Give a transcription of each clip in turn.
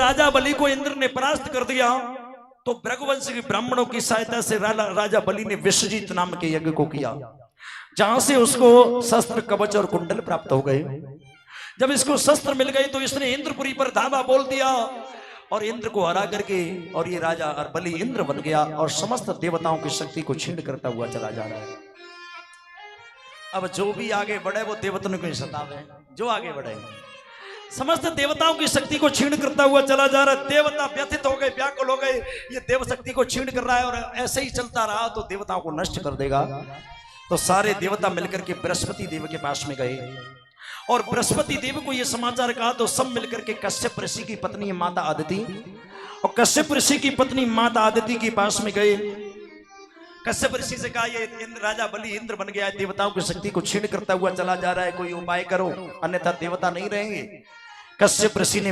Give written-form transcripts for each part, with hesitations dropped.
राजा बलि को इंद्र ने परास्त कर दिया तो भृगुवंश के ब्राह्मणों की सहायता से राजा बलि ने विश्वजीत नाम के यज्ञ को किया, जहां से उसको शस्त्र कवच और कुंडल प्राप्त हो गए। जब इसको शस्त्र मिल गए तो इसने इंद्रपुरी पर धावा बोल दिया और इंद्र को हरा करके और ये राजा और बलि इंद्र बन गया और समस्त देवताओं की शक्ति को छीन करता हुआ चला जा रहा है। अब जो भी आगे बढ़े वो देवताओं को सतावे, जो आगे बढ़े समस्त देवताओं की शक्ति को छीन करता हुआ चला जा रहा है। देवता व्यथित हो गए, व्याकुल हो गए, ये देव शक्ति को छीन कर रहा है और ऐसे ही चलता रहा तो देवताओं को नष्ट कर देगा। तो सारे देवता मिलकर के बृहस्पति देव के पास में गए और बृहस्पति देव को यह समाचार कहा तो सब मिलकर के कश्यप ऋषि की पत्नी माता आदिति और कश्यप ऋषि की पत्नी माता आदिति के पास में गए। कश्यप ऋषि से कहा ये इंद्र राजा बलि इंद्र बन गया है, देवताओं की शक्ति को छीन करता हुआ चला जा रहा है, कोई उपाय करो अन्यथा देवता नहीं रहेंगे। कश्यप ऋषि ने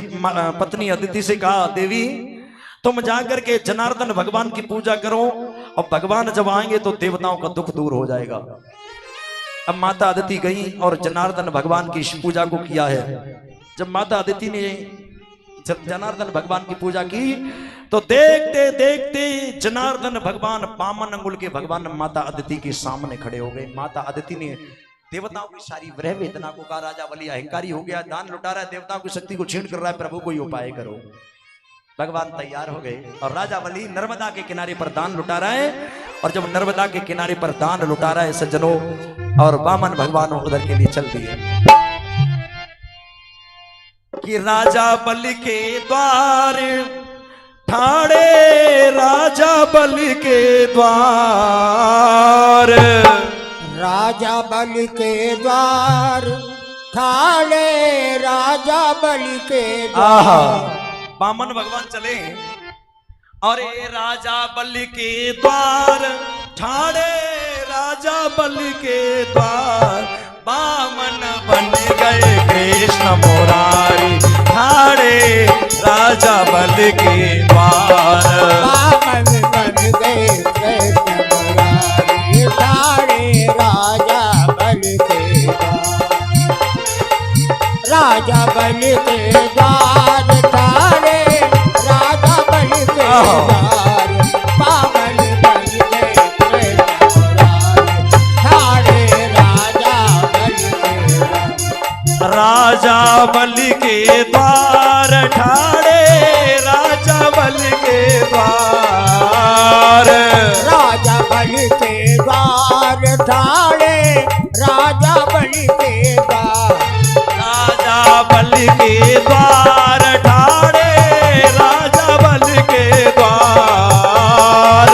पत्नी अदिति से कहा देवी तुम जाकर के जनार्दन भगवान की पूजा करो और भगवान जब आएंगे तो देवताओं का दुख दूर हो जाएगा। अब माता अदिति गई और जनार्दन भगवान की पूजा को किया है। जब माता अदिति ने जनार्दन भगवान की पूजा की तो देखते देखते जनार्दन भगवान 52 अंगुल के भगवान माता अदिति के सामने खड़े हो गए। माता अदिति ने देवताओं की सारी वृह वेदना को कहा राजा बलि अहंकारी हो गया, दान लुटा रहा है, देवताओं की शक्ति को छीन कर रहा है, प्रभु कोई उपाय करो। भगवान तैयार हो गए और राजा बलि नर्मदा के किनारे पर दान लुटा रहा है और जब नर्मदा के किनारे पर दान लुटा रहा है सज्जनों और वामन भगवान उधर के लिए चल दिए कि राजा बलि के द्वार ठाड़े, राजा बलि के द्वार, राजा बलि के द्वार ठाड़े, राजा बलि के द्वार। वामन भगवान चले और राजा बलि के द्वार ठाड़े, राजा बलि के द्वार, वामन बन गए कृष्ण मुरारी ठाड़े, राजा बलि के द्वार, वामन बन गए कृष्ण मुरारी ठाड़े, राजा बलि के द्वार, राजा बलि के द्वार ठाड़े, राजा बलि के द्वार, वामन बन गए कृष्ण मुरारी ठाड़े, राजा बलि के द्वार, राजा बलि के द्वार ठाड़े, राजा बलि के द्वार, राजा बलि के द्वार ठाड़े, राजा बलि के द्वार, राजा बलि के द्वार ठाड़े, राजा बलि के द्वार,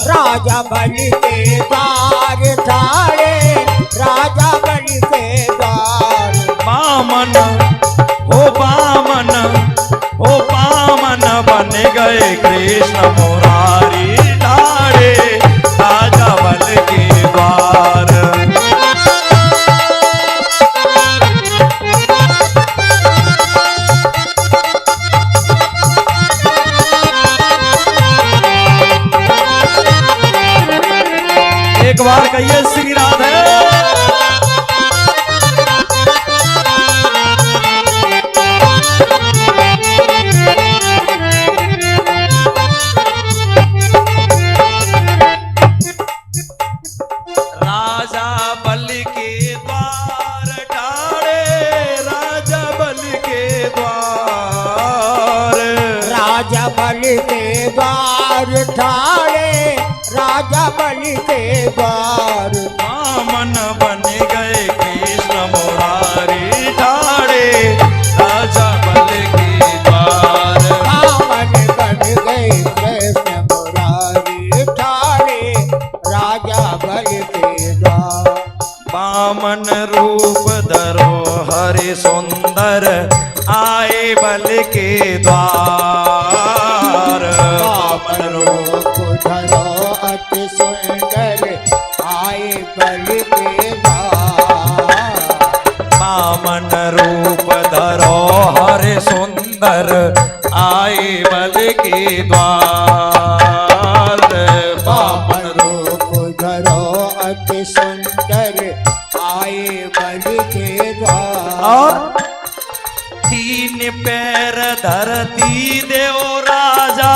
राजा बलि के द्वार ठाड़े, राजा बलि के द्वार, वामन ओ वामन बन गए कृष्ण मुरारी ठाड़े, राजा बलि के द्वार। एक बार कहिए श्री राधे। राजा बलि के द्वार ठाड़े, राजा बलि के द्वार, राजा बलि के द्वार ठाड़े, राजा बलि के द्वार, वामन बन गए कृष्ण मुरारी ठाड़े, राजा बलि के द्वार, वामन बन गए कृष्ण मुरारी ठाड़े, राजा बलि के द्वार, वामन रूप धरो हरि सुंदर आए बलि के द्वार, वामन रूप धरो अति सुंदर आए बलि के द्वार, वामन रूप धरो हरि सुंदर आए बलि के द्वार, वामन रूप धरो अति सुंदर आए बलि के द्वार, और तीन पैर धरती देव राजा,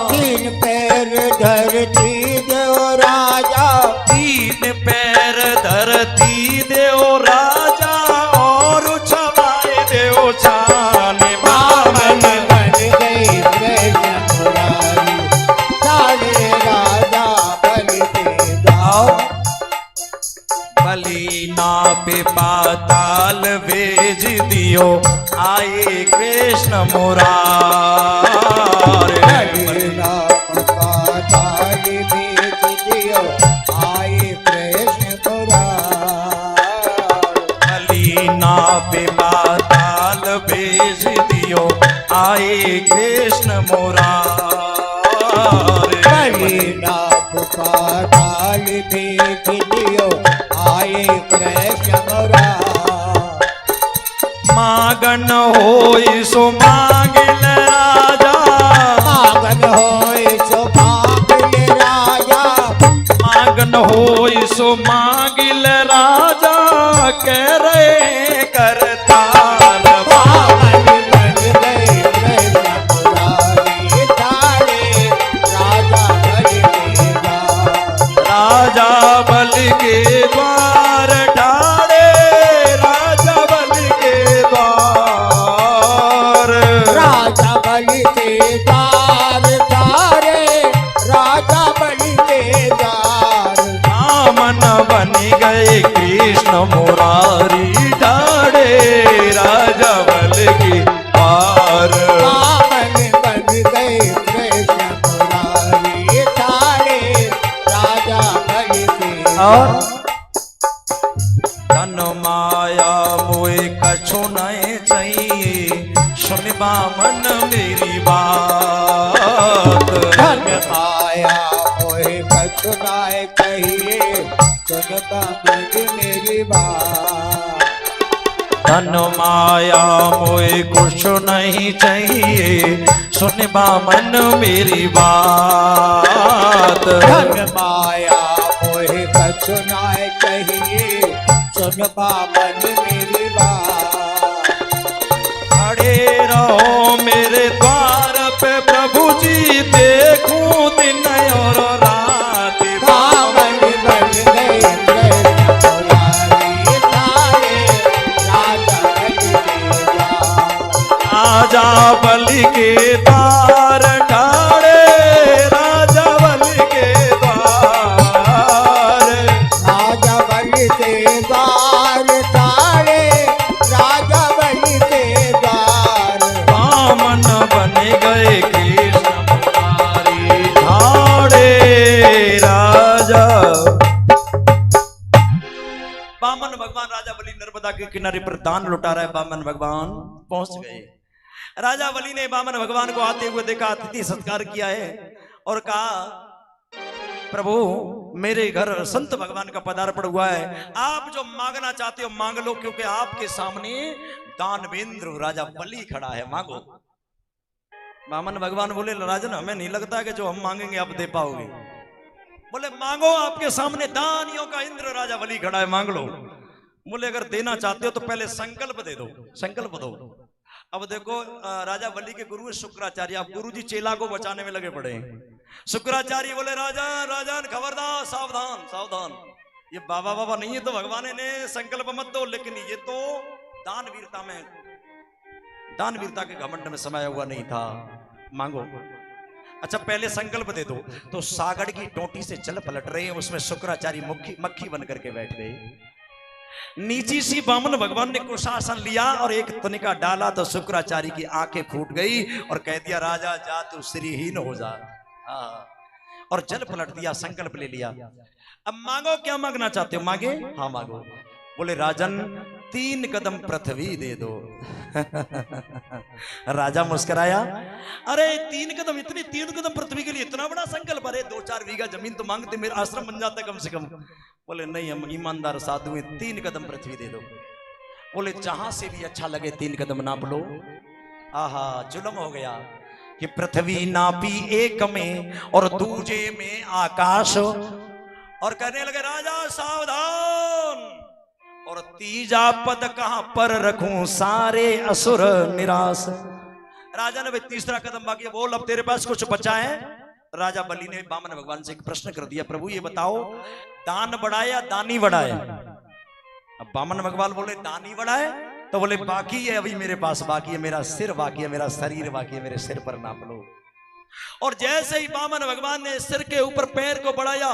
3 पैर धरती देव राजा, 3 पैर धरती देव राजा, और छवाए देव छाने बामन बामन। बन गए कृष्ण मुरारी, ठाणे राजा बलि के दास। बलि नापे पाताल भेज दियो, आए कृष्ण मुरारे। हरि नाम का ताल भेज दियो, आए कृष्ण मुरारी। बलि नापे पाताल भेज दियो, आए कृष्ण मुरारे। बलि नाम का ताल भेज दियो, आए कृष्ण मुरारी। मागन होई सो मांगिल राजा, मागन होय सो मांगिल राजा, मागन होई सो मांगिल राजा, कह रहे करतार बामन बन गए कृष्ण मुरारी, ठाणे राजा बलि के दास। राजा बलि के द्वार ठाड़े, राजा बलि के द्वार। राजा बलि के द्वार ठाणे, राजा बलि के द्वार। बामन बन गए कृष्ण मुरारी, ठाड़े राजा बलि के द्वार। बामन बन गए कृष्ण मुरारी, ठाणे राजा बलि के और दास। धन माया मोए कछु नहीं चाहिए, सुन बामन मेरी बात। धन माया मोहे कछु नाय कहिए, सुन बामन मेरी बात। धन माया मोए कुछ नहीं चाहिए, सुन बामन मेरी बात। धन माया मोहे कछु नाय कहिए, सुन बामन मेरी बात। खड़े रहो मेरे द्वार पे प्रभु जी, देखूं दिन और रात। बामन बन गए कृष्ण मुरारी, ठाणे राजा बलि के दास। राजा बलि के द्वार ठाड़े, राजा बलि के द्वार। राजा बलि के द्वार ठाणे, राजा बलि के द्वार। बामन बन गए कृष्ण मुरारी, ठाड़े राजा। बामन भगवान राजा बलि नर्मदा के किनारे पर दान लुटा रहा है। बामन भगवान पहुंच गए। राजा बलि ने बामन भगवान को आते हुए देखा, अतिथि सत्कार किया है और कहा, प्रभु मेरे घर संत भगवान का पदार्पण हुआ है, आप जो मांगना चाहते हो मांग लो, क्योंकि आपके सामने दानवेंद्र राजा बलि खड़ा है, मांगो। बामन भगवान बोले, राजन हमें नहीं लगता कि जो हम मांगेंगे आप दे पाओगे। बोले मांगो, आपके सामने दानियों का इंद्र राजा बलि खड़ा है, मांग लो। बोले अगर देना चाहते हो तो पहले संकल्प दे दो, संकल्प दो। अब देखो राजा बलि के गुरु शुक्राचार्य, अब गुरु जी चेला को बचाने में लगे पड़े हैं। शुक्राचार्य बोले, राजन खबरदार, सावधान सावधान, ये बाबा बाबा नहीं है तो भगवान ने संकल्प मत दो, लेकिन ये तो दानवीरता में, दानवीरता के घमंड में समाया हुआ नहीं था, मांगो। अच्छा पहले संकल्प दे दो। तो सागर की टोटी से जल पलट रहे हैं, उसमें शुक्राचार्य मक्खी बन करके बैठ गए। नीची सी बामन भगवान ने कुशासन लिया और एक तनिका डाला तो शुक्राचार्य की आंखें फूट गई और कह दिया, राजा जा तू श्रीहीन हो जा। और जल पलट दिया, संकल्प ले लिया। अब मांगो, क्या मांगना चाहते हो? मांगे? हाँ मांगो। बोले राजन 3 कदम पृथ्वी दे दो। राजा मुस्कुराया, अरे 3 कदम, इतनी 3 कदम पृथ्वी के लिए इतना बड़ा संकल्प? अरे 2-4 बीघा जमीन तो मांगते, मेरा आश्रम बन जाता कम से कम। बोले नहीं, हम ईमानदार साधु हैं, 3 कदम पृथ्वी दे दो। बोले जहां से भी अच्छा लगे 3 कदम नाप लो। आहा, जुल्म हो गया कि पृथ्वी नापी एक में और दूजे में आकाश। और कहने लगे, राजा सावधान, और तीजा पद कहां पर रखूं सारे असुर निराश। राजा ने भाई तीसरा कदम बाकी है, बोल अब तेरे पास कुछ बचा है। राजा बलि ने वामन भगवान से एक प्रश्न कर दिया, प्रभु ये बताओ दान बढ़ाए या दानी बढ़ाए। अब वामन भगवान बोले दानी बढ़ाए, तो बोले बाकी है अभी मेरे पास, बाकी है मेरा सिर, बाकी है मेरा शरीर, बाकी है मेरे सिर पर नाप लो। और जैसे ही वामन भगवान ने सिर के ऊपर पैर को बढ़ाया,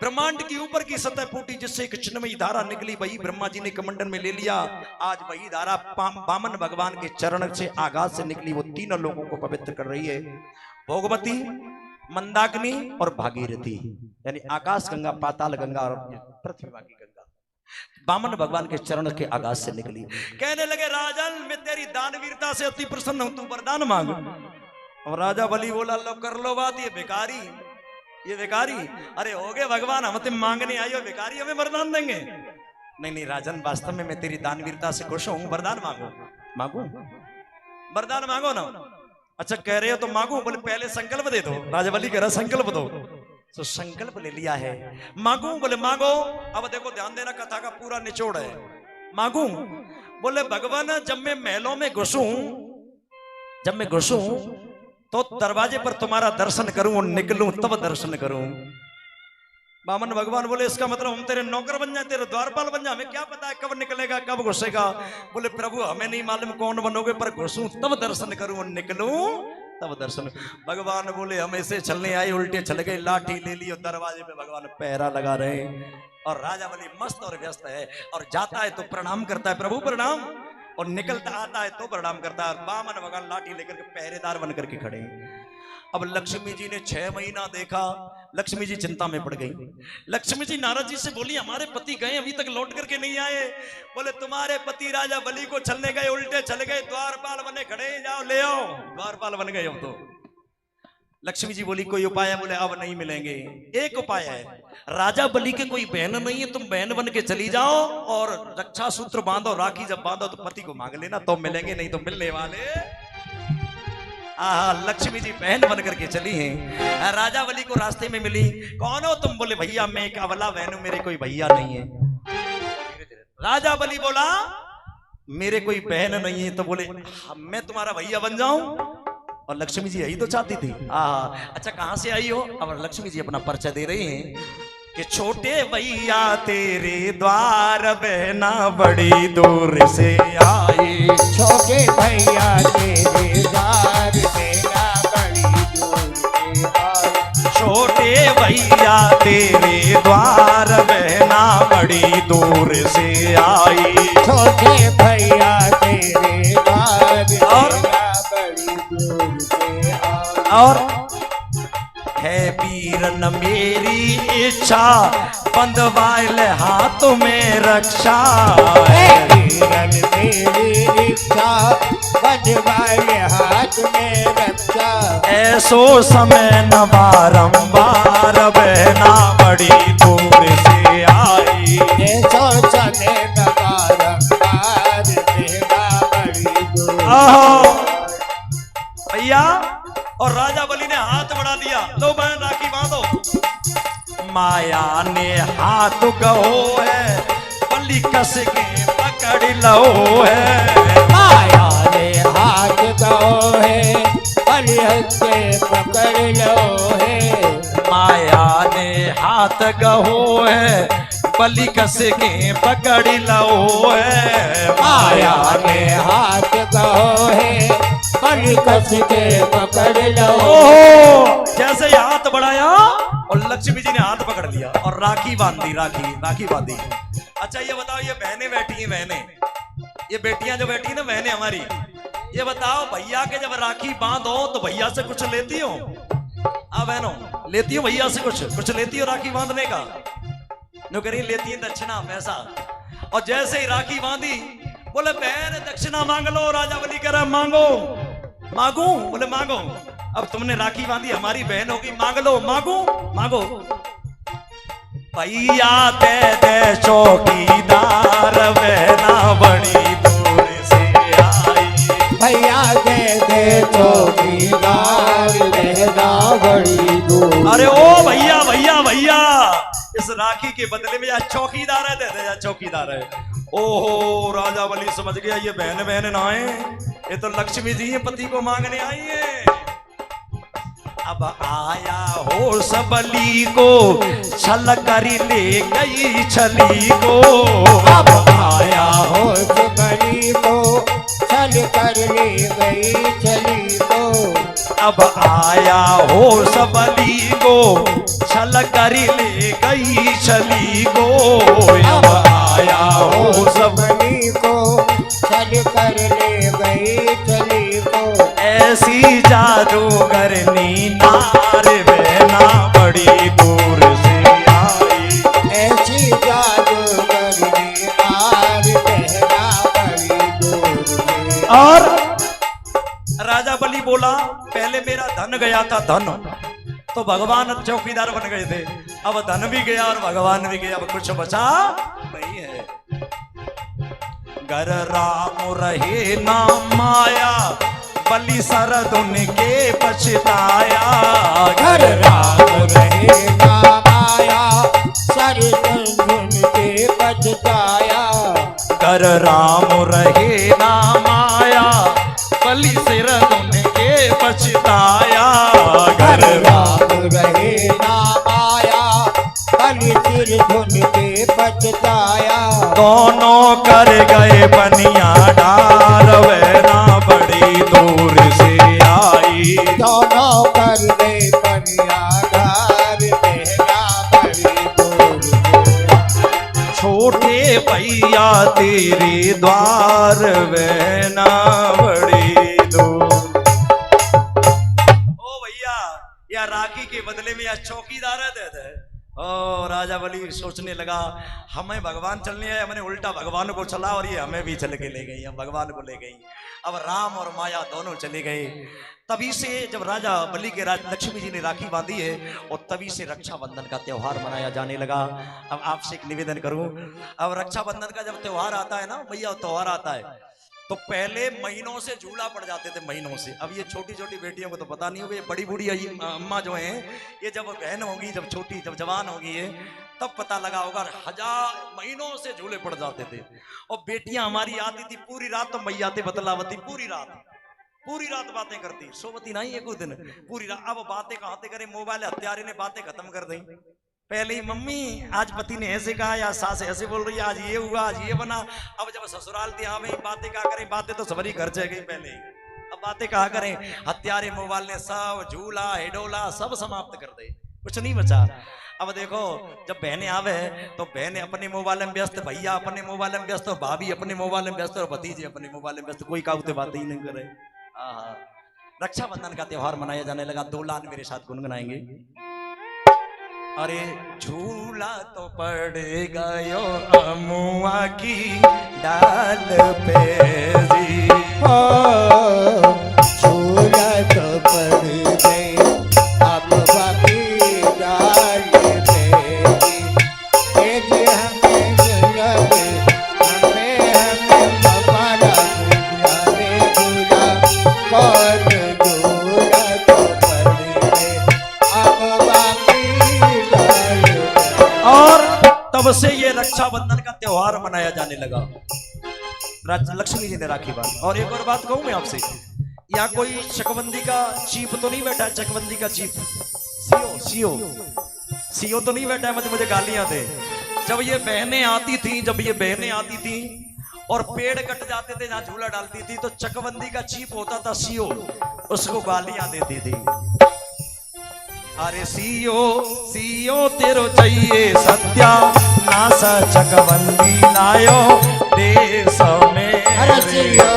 ब्रह्मांड की ऊपर की सतह फूटी, जिससे एक चिन्हमयी धारा निकली। वही ब्रह्मा जी ने कमंडल में ले लिया। आज वही धारा वामन भगवान के चरण से आगाज से निकली, वो तीनों लोगों को पवित्र कर रही है। भोगवती, मंदाकिनी और भागीरथी, यानी आकाश गंगा, पाताल गंगा और पृथ्वी की गंगा वामन भगवान के चरण के आगाज से निकली। कहने लगे राजन मैं तेरी दानवीरता से अति प्रसन्न हूं, तू वरदान मांग। और राजा बलि बोला लो कर लो बात, ये भिखारी, ये भिखारी, अरे हो गए भगवान, हम तुम मांगने आई हो, भिखारी हमें वरदान देंगे। नहीं नहीं राजन, वास्तव में मैं तेरी दानवीरता से खुश हूं, वरदान मांगो। मांगो वरदान मांगो ना। अच्छा कह रहे हो तो मांगू, बोले पहले संकल्प दे दो। राजा बलि कह रहा संकल्प दो, तो संकल्प ले लिया है, मांगू। बोले मांगो। अब देखो ध्यान देना, कथा का पूरा निचोड़ है। मांगू, बोले भगवान जब मैं महलों में घुसूं, जब मैं घुसूं तो दरवाजे पर तुम्हारा दर्शन करूं और निकलूं तब दर्शन करूं। वामन भगवान बोले इसका मतलब हम तेरे नौकर बन जाए, तेरे द्वारपाल बन जाए, हमें क्या पता है कब निकलेगा कब घुसेगा। बोले प्रभु हमें नहीं मालूम कौन बनोगे, पर घुसूं तब दर्शन करूं और निकलूं तब दर्शन। भगवान बोले हम ऐसे चलने आए, उल्टे चले गए, लाठी ले ली और दरवाजे पे भगवान पहरा लगा रहे। और राजा बलि मस्त और व्यस्त है, और जाता है तो प्रणाम करता है, प्रभु प्रणाम, और निकलता आता है तो प्रणाम करता है। और वामन भगवान लाठी लेकर के पहरेदार बन करके खड़े। अब लक्ष्मी जी ने 6 महीना देखा, लक्ष्मी जी चिंता में पड़ गई। लक्ष्मी जी नारद जी से बोली हमारे पति गए अभी तक लौट करके नहीं आए। बोले तुम्हारे पति राजा बलि को छलने गए, उल्टे चले गए, द्वारपाल बने खड़े, जाओ ले आओ। द्वारपाल बन गए अब तो। लक्ष्मी जी बोली कोई उपाय है? बोले अब नहीं मिलेंगे। एक उपाय है, राजा बलि के कोई बहन नहीं है, तुम बहन बन के चली जाओ और रक्षा सूत्र बांधो, राखी जब बांधो तो पति को मांग लेना, तो मिलेंगे, नहीं तो मिलने वाले। लक्ष्मी जी बहन बन करके चली हैं। राजा बलि को रास्ते में मिली, कौन हो तुम? बोले भैया मैं एक अबला बहन हूं, मेरे कोई भैया नहीं है। राजा बलि बोला मेरे कोई बहन नहीं है, तो बोले मैं तुम्हारा भैया बन जाऊं? और लक्ष्मी जी यही तो चाहती थी। अच्छा कहां से आई हो? अब लक्ष्मी जी अपना परिचय दे रही हैं कि छोटे भैया तेरे द्वार बहना बड़ी दूर से आई। छोटे भैया तेरे द्वार बहना बड़ी दूर से आई। छोटे भैया तेरे द्वार बहना बड़ी दूर से आई। छोटे भैया तेरे द्वार बहना बड़ी दूर से आई। और है वीरन मेरी इच्छा, बंधवाइल हाथ में रक्षा। है वीरन मेरी इच्छा, बंधवाइल हाथ में रक्षा। ऐसो समय न बारंबार बहना बड़ी दूर से आई। ऐसो समय न बारंबार बहना बड़ी दूर। भैया, और राजा बलि ने हाथ बढ़ा दिया, लो बहन राखी बांधो। माया ने हाथ कहो है, बलि कस के पकड़ लो है। माया ने हाथ कहो है, बलि हंस के पकड़ लो है। माया ने हाथ कहो है, बलि कस के पकड़ लो है। माया ने हाथ कहो है, बलि कस के पकड़ लो। जैसे ही हाथ बढ़ाया और लक्ष्मी जी ने हाथ पकड़ लिया और राखी बांध दी। राखी बांधी। अच्छा ये बताओ, ये बहनें बैठी हैं, बहनें, ये बेटियां जो बैठी है ना, बहनें हमारी, ये बताओ भैया के जब राखी बांधो तो भैया से कुछ लेती हो? बहनों लेती हो भैया से कुछ लेती हो राखी बांधने का? नौकरी लेती है दक्षिणा पैसा। और जैसे ही राखी बांधी, बोले बहन दक्षिणा मांग लो। राजा बलि कह रहा मांगो। मांगू? बोले मांगो। अब तुमने राखी बांधी, हमारी बहन होगी, मांग लो। मांगो। भैया दे दे चौकीदार बहना बड़ी दूर से आई। भैया दे दे चौकीदार बहना बड़ी दूर। अरे ओ भैया, इस राखी के बदले में या चौकीदार है, दे दे या चौकीदार है। ओहो राजा बलि समझ गया ये बहन बहन ना है, ये तो लक्ष्मी जी है पति को मांगने आई है। अब आया हो सबली को छल कर ले गई छली को। अब आया हो सबली को छल कर ले गई छली को। अब आया हो सबली को छल कर ले गई छली को। अब आया हो सबली को छल कर ले गई छली को। ऐसी जादूगरनी नार बहना बड़ी दूर से आई। ऐसी जादूगरनी नार बहना बड़ी दूर से। और राजा बलि बोला पहले मेरा धन गया था धन, तो भगवान चौकीदार बन गए थे, अब धन भी गया और भगवान भी गया, अब कुछ बचा नहीं है। घर राम रहे ना माया बलि सरद उनके पछताया। घर राम रहे ना माया सरद उनके पछताया। घर राम रहे ना माया बलि सरद उनके पछताया। घर राम रहे ना माया बलि सिर धुन के पछताया। दोनों कर गए बनिया डार वैना बड़ी दूर से आई। दोनों कर गए बनिया डार वैना बड़ी दूर से। छोटे भैया तेरे द्वार वैना बड़ी दूर। ओ भैया या राखी के बदले में या चौकीदार दे दे। ओ राजा बलि सोचने लगा हमें भगवान चलने आए, हमने उल्टा भगवान को चला और ये हमें भी चल के ले गई, हम भगवान को ले गई। अब राम और माया दोनों चले गए। तभी से जब राजा बलि के राज लक्ष्मी जी ने राखी बांधी है और तभी से रक्षाबंधन का त्योहार मनाया जाने लगा। अब आपसे एक निवेदन करूं, अब रक्षाबंधन का जब त्योहार आता है ना भैया, त्योहार आता है तो पहले महीनों से झूला पड़ जाते थे, महीनों से। अब ये छोटी छोटी बेटियों को तो पता नहीं होगा, ये बड़ी बूढ़ी अम्मा जो हैं ये जब बहन होगी, जब छोटी जब जवान होगी है तब पता लगा होगा। हजार महीनों से झूले पड़ जाते थे और बेटियां हमारी आती थी पूरी रात, तो मैया थे बतलावती पूरी रात बातें करती, सोवती नहीं एक दिन पूरी रात। अब बातें कहाँ से करें, मोबाइल हत्यारे ने बातें खत्म कर दी। पहले ही मम्मी आज पति ने ऐसे कहा या सास ऐसे बोल रही है, आज ये हुआ आज ये बना। अब जब ससुराल थी हाँ भाई बातें क्या करें, बातें तो सबरी घर चल गई पहले ही, अब बातें कहा करें। हत्यारे मोबाइल ने सब झूला हिडोला सब समाप्त कर दे, कुछ नहीं बचा। अब देखो जब बहनें आवे तो बहनें अपने मोबाइल में व्यस्त, भैया अपने मोबाइल में व्यस्त, भाभी अपने मोबाइल में व्यस्त और भतीजे अपने मोबाइल में व्यस्त, कोई काउते बातें ही नहीं करे। रक्षाबंधन का त्योहार मनाया जाने लगा। 2 लाइन मेरे साथ गुनगुनाएंगे। अरे झूला तो पड़ गयो अमुआ की डाल पे जी। झूला तो पड़ गए अमुआ की डाल पे जी। हमें भगवाना झूला कौन झूला तो पड़ गए अमुआ की डाल। और तब से ये रक्षाबंधन का त्योहार मनाया जाने लगा। लक्ष्मी जी ने राखी बांधी। और एक और बात कहूं मैं आपसे, यहाँ कोई चकबंदी का चीफ तो नहीं बैठा है, चकबंदी का चीफ सीओ तो नहीं बैठा है, मुझे गालियां दे। जब ये बहनें आती थी और पेड़ कट जाते थे जहां झूला डालती थी, तो चकबंदी का चीफ होता था सीओ, उसको गालियां देती थी। अरे सीओ तेरो चाहिए सत्या नासा चकबंदी लायो देश में। अरे जियो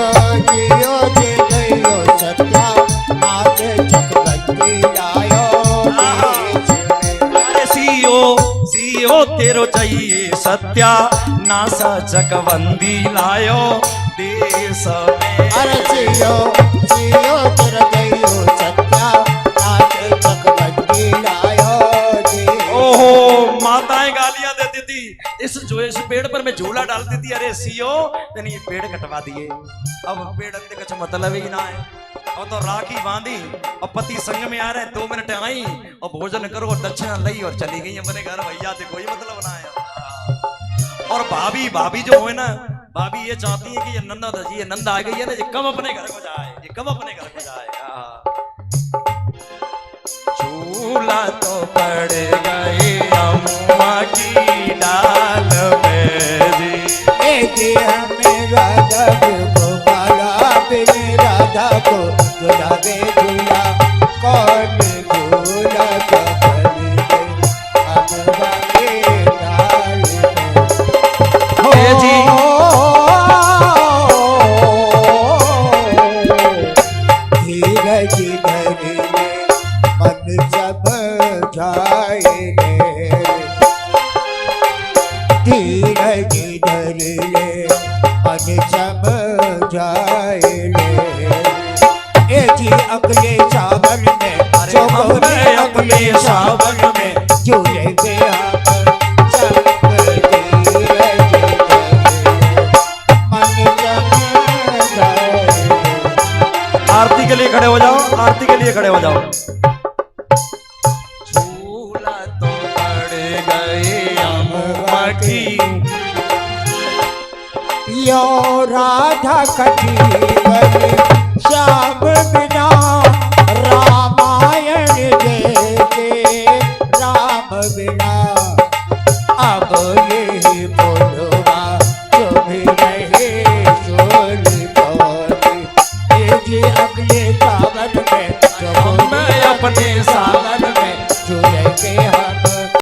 दे गयो सत्या आज चकबंदी लायो देश में। अरे सीओ तेरो चाहिए सत्या नासा चकबंदी लायो देश में। अरे जियो तेरो गयो सत्या आज चकबंदी लायो देश। ओहो माताएं गालियां देती थी इस पेड़ पर मैं झूला डालती थी। अरे सीओ यानी ये पेड़ कटवा दिए, अब पेड़ अंदर कुछ मतलब ही ना है। अब तो राखी बांधी और पति संग में आ रहे, 2 मिनट आई और भोजन करो और दक्षिणा लई और चली गई अपने घर। भैया से कोई मतलब ना है। और भाभी भाभी जो है ना, भाभी ये चाहती है कि ये नंदा जी, ये नंदा आ गई है ना, ये कब अपने घर को जाए, ये कब अपने घर को जाए। झूला तो पड़ गई अम्मा की डाल में जी, जी हमें राधा को बाला बिन राधा को झूला दे झूला, कौन झूला कबली दे अम्मा के डाल में। जी धीरज धरि ले मन सब जाए रे, धीरज धरि ले मन सब जाए रे। ए जी अगले सावन में, जो बोले अगले सावन में झूलेंगे हम सब, धीरज धरि मन सब जाए रे। आरती के लिए खड़े हो जाओ, आरती के लिए खड़े हो जाओ। झूला तो पड़ गए अम्मा की, यो राधा कटी गई श्याम बिना, रामायण जैसे राम बिना।